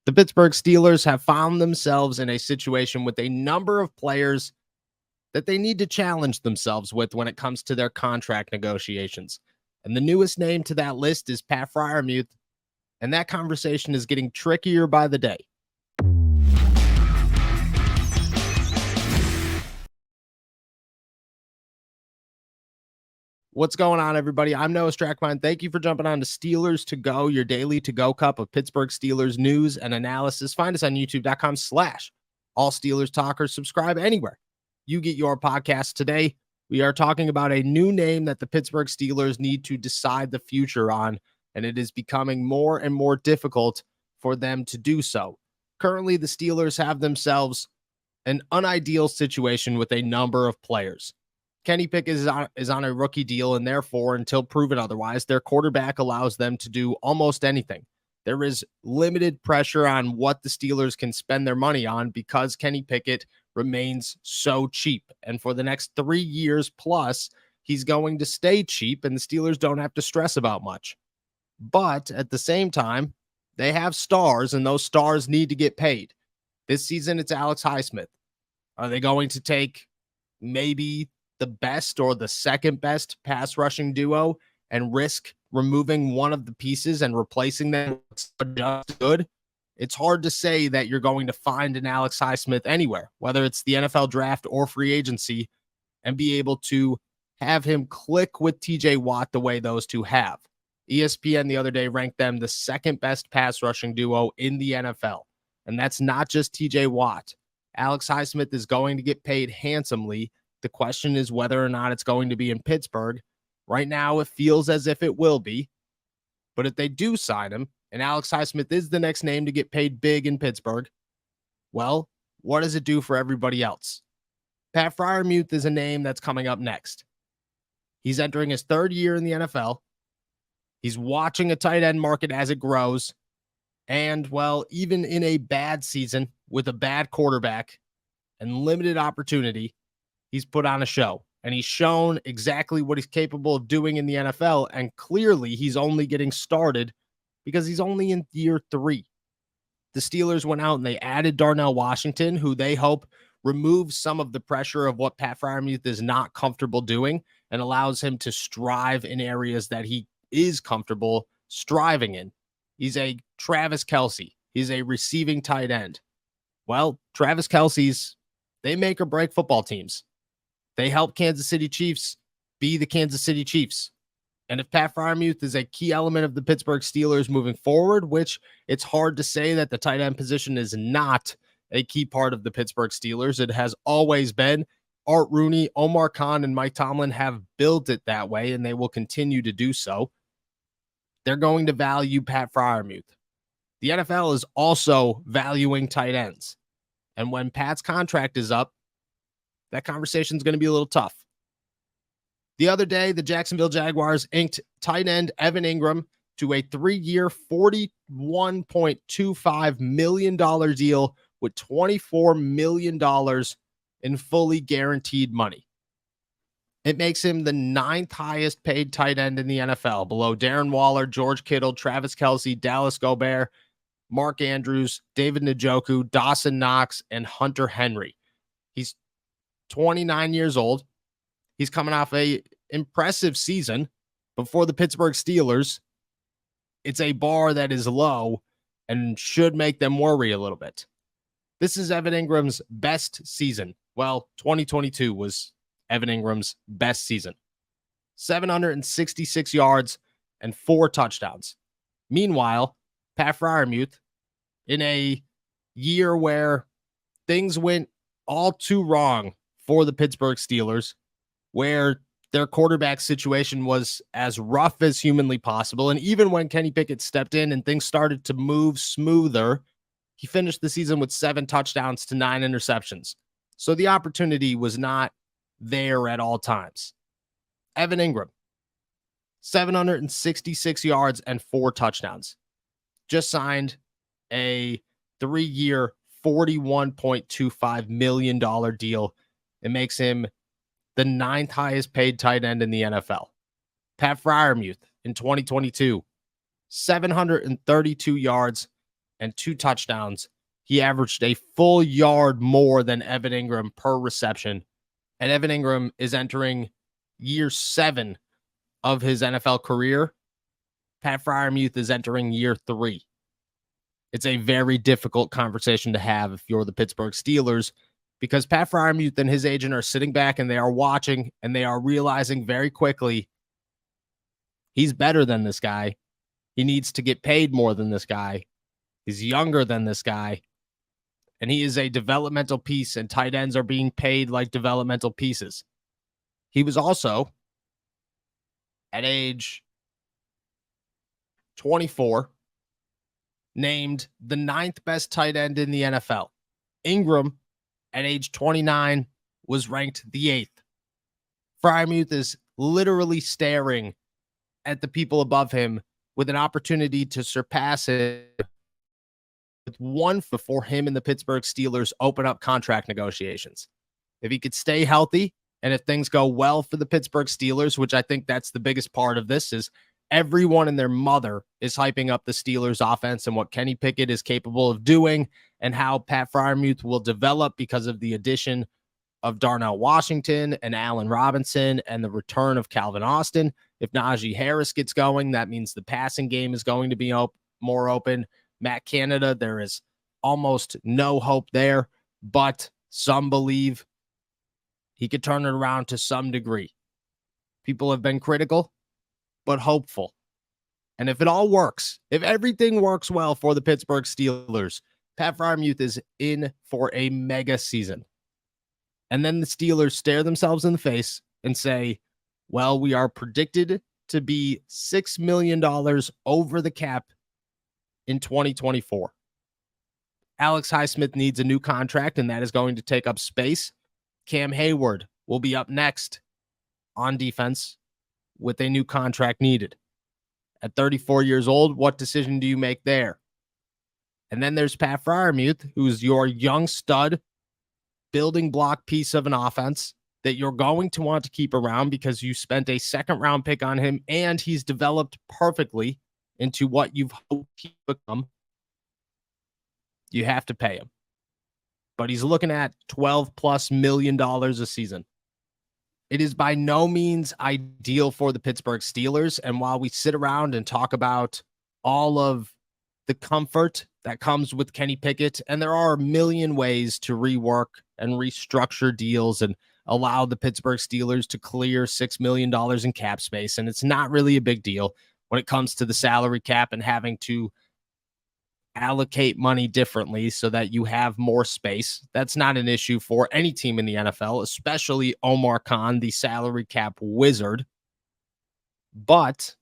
The Pittsburgh Steelers have found themselves in a situation with a number of players that they need to challenge themselves with when it comes to their contract negotiations. And the newest name to that list is Pat Freiermuth, and that conversation is getting trickier by the day. What's going on, everybody? I'm Noah Strackmine. Thank you for jumping on to Steelers to Go, your daily to-go cup of Pittsburgh Steelers news and analysis. Find us on youtube.com/all Steelers talkers. Subscribe anywhere you get your podcasts. Today, we are talking about a new name that the Pittsburgh Steelers need to decide the future on, and it is becoming more and more difficult for them to do so. Currently, the Steelers have themselves an unideal situation with a number of players. Kenny Pickett is on a rookie deal, and therefore, until proven otherwise, their quarterback allows them to do almost anything. There is limited pressure on what the Steelers can spend their money on because Kenny Pickett remains so cheap. And for the next 3 years plus, he's going to stay cheap, and the Steelers don't have to stress about much. But at the same time, they have stars, and those stars need to get paid. This season, it's Alex Highsmith. Are they going to take maybe the best or the second best pass rushing duo and risk removing one of the pieces and replacing them with just good? It's hard to say that you're going to find an Alex Highsmith anywhere, whether it's the NFL draft or free agency, and be able to have him click with TJ Watt the way those two have. ESPN the other day ranked them the second best pass rushing duo in the NFL. And that's not just TJ Watt. Alex Highsmith is going to get paid handsomely. The question is whether or not it's going to be in Pittsburgh. Right now, it feels as if it will be. But if they do sign him, and Alex Highsmith is the next name to get paid big in Pittsburgh, well, what does it do for everybody else? Pat Freiermuth is a name that's coming up next. He's entering his third year in the NFL. He's watching a tight end market as it grows. And, well, even in a bad season with a bad quarterback and limited opportunity, he's put on a show, and he's shown exactly what he's capable of doing in the NFL. And clearly he's only getting started because he's only in year 3. The Steelers went out and they added Darnell Washington, who they hope removes some of the pressure of what Pat Freiermuth is not comfortable doing and allows him to strive in areas that he is comfortable striving in. He's a Travis Kelce. He's a receiving tight end. Well, Travis Kelce's, they make or break football teams. They help Kansas City Chiefs be the Kansas City Chiefs. And if Pat Freiermuth is a key element of the Pittsburgh Steelers moving forward, which it's hard to say that the tight end position is not a key part of the Pittsburgh Steelers. It has always been. Art Rooney, Omar Khan, and Mike Tomlin have built it that way, and they will continue to do so. They're going to value Pat Freiermuth. The NFL is also valuing tight ends. And when Pat's contract is up, that conversation is going to be a little tough. The other day, the Jacksonville Jaguars inked tight end Evan Ingram to a 3-year, $41.25 million deal with $24 million in fully guaranteed money. It makes him the 9th highest paid tight end in the NFL, below Darren Waller, George Kittle, Travis Kelce, Dallas Goedert, Mark Andrews, David Njoku, Dawson Knox, and Hunter Henry. He's 29 years old. He's coming off a impressive season before the Pittsburgh Steelers. It's a bar that is low and should make them worry a little bit. This is Evan Ingram's best season. Well, 2022 was Evan Ingram's best season. 766 yards and 4 touchdowns. Meanwhile, Pat Freiermuth, in a year where things went all too wrong for the Pittsburgh Steelers, where their quarterback situation was as rough as humanly possible, and even when Kenny Pickett stepped in and things started to move smoother, he finished the season with 7 touchdowns to 9 interceptions. So the opportunity was not there at all times. Evan Ingram, 766 yards and 4 touchdowns. Just signed a 3-year, $41.25 million deal. It makes him the 9th highest paid tight end in the NFL. Pat Freiermuth in 2022, 732 yards and 2 touchdowns. He averaged a full yard more than Evan Ingram per reception. And Evan Ingram is entering year 7 of his NFL career. Pat Freiermuth is entering year 3. It's a very difficult conversation to have if you're the Pittsburgh Steelers, because Pat Freiermuth and his agent are sitting back and they are watching and they are realizing very quickly he's better than this guy. He needs to get paid more than this guy. He's younger than this guy. And he is a developmental piece, and tight ends are being paid like developmental pieces. He was also, at age 24, named the 9th best tight end in the NFL. Ingram, at age 29, was ranked the 8th. Freiermuth is literally staring at the people above him with an opportunity to surpass it with one before him and the Pittsburgh Steelers open up contract negotiations. If he could stay healthy and if things go well for the Pittsburgh Steelers, which I think that's the biggest part of this, is everyone and their mother is hyping up the Steelers offense and what Kenny Pickett is capable of doing and how Pat Freiermuth will develop because of the addition of Darnell Washington and Allen Robinson and the return of Calvin Austin. If Najee Harris gets going, that means the passing game is going to be more open. Matt Canada, there is almost no hope there, but some believe he could turn it around to some degree. People have been critical, but hopeful. And if it all works, if everything works well for the Pittsburgh Steelers, Pat Freiermuth is in for a mega season. And then the Steelers stare themselves in the face and say, well, we are predicted to be $6 million over the cap in 2024. Alex Highsmith needs a new contract, and that is going to take up space. Cam Hayward will be up next on defense with a new contract needed. At 34 years old, what decision do you make there? And then there's Pat Freiermuth, who's your young stud building block piece of an offense that you're going to want to keep around because you spent a second-round pick on him, and he's developed perfectly into what you've hoped he become. You have to pay him. But he's looking at $12+ million a season. It is by no means ideal for the Pittsburgh Steelers. And while we sit around and talk about all of the comfort that comes with Kenny Pickett, and there are a million ways to rework and restructure deals and allow the Pittsburgh Steelers to clear $6 million in cap space, and it's not really a big deal when it comes to the salary cap and having to allocate money differently so that you have more space. That's not an issue for any team in the NFL, especially Omar Khan, the salary cap wizard. But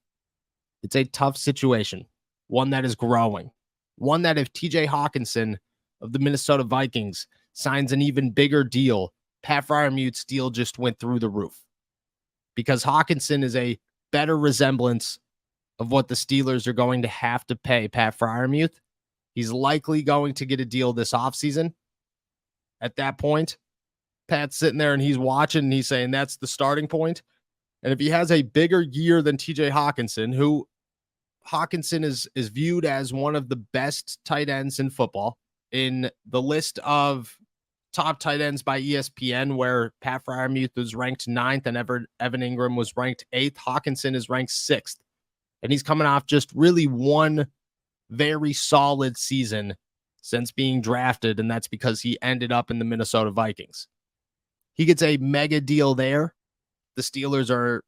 it's a tough situation, one that is growing, one that if TJ Hawkinson of the Minnesota Vikings signs an even bigger deal, Pat Freiermuth's deal just went through the roof because Hawkinson is a better resemblance of what the Steelers are going to have to pay Pat Freiermuth. He's likely going to get a deal this offseason. At that point, Pat's sitting there and he's watching and he's saying that's the starting point. And if he has a bigger year than TJ Hawkinson, who Hawkinson is viewed as one of the best tight ends in football in the list of top tight ends by ESPN, where Pat Freiermuth was ranked 9th and Evan Ingram was ranked 8th. Hawkinson is ranked 6th. And he's coming off just really one very solid season since being drafted, and that's because he ended up in the Minnesota Vikings. He gets a mega deal there. The Steelers are,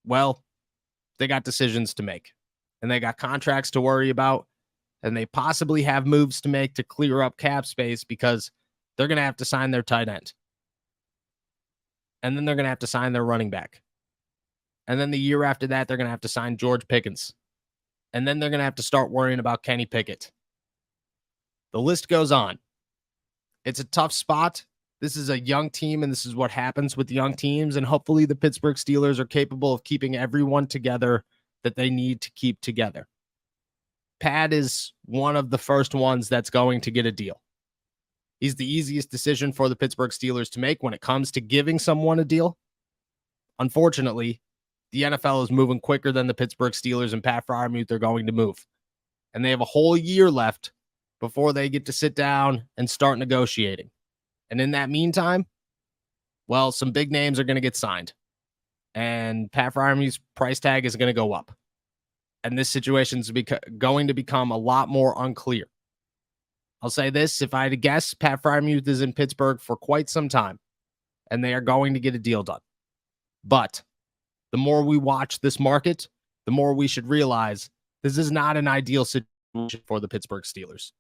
well, they got decisions to make, and they got contracts to worry about, and they possibly have moves to make to clear up cap space because they're going to have to sign their tight end. And then they're going to have to sign their running back. And then the year after that, they're going to have to sign George Pickens. And then they're going to have to start worrying about Kenny Pickett. The list goes on. It's a tough spot. This is a young team, and this is what happens with young teams. And hopefully the Pittsburgh Steelers are capable of keeping everyone together that they need to keep together. Pat is one of the first ones that's going to get a deal. He's the easiest decision for the Pittsburgh Steelers to make when it comes to giving someone a deal. Unfortunately, the NFL is moving quicker than the Pittsburgh Steelers and Pat Freiermuth are going to move. And they have a whole year left before they get to sit down and start negotiating. And in that meantime, well, some big names are going to get signed. And Pat Freiermuth's price tag is going to go up. And this situation is going to become a lot more unclear. I'll say this, if I had to guess, Pat Freiermuth is in Pittsburgh for quite some time, and they are going to get a deal done. But the more we watch this market, the more we should realize this is not an ideal situation for the Pittsburgh Steelers.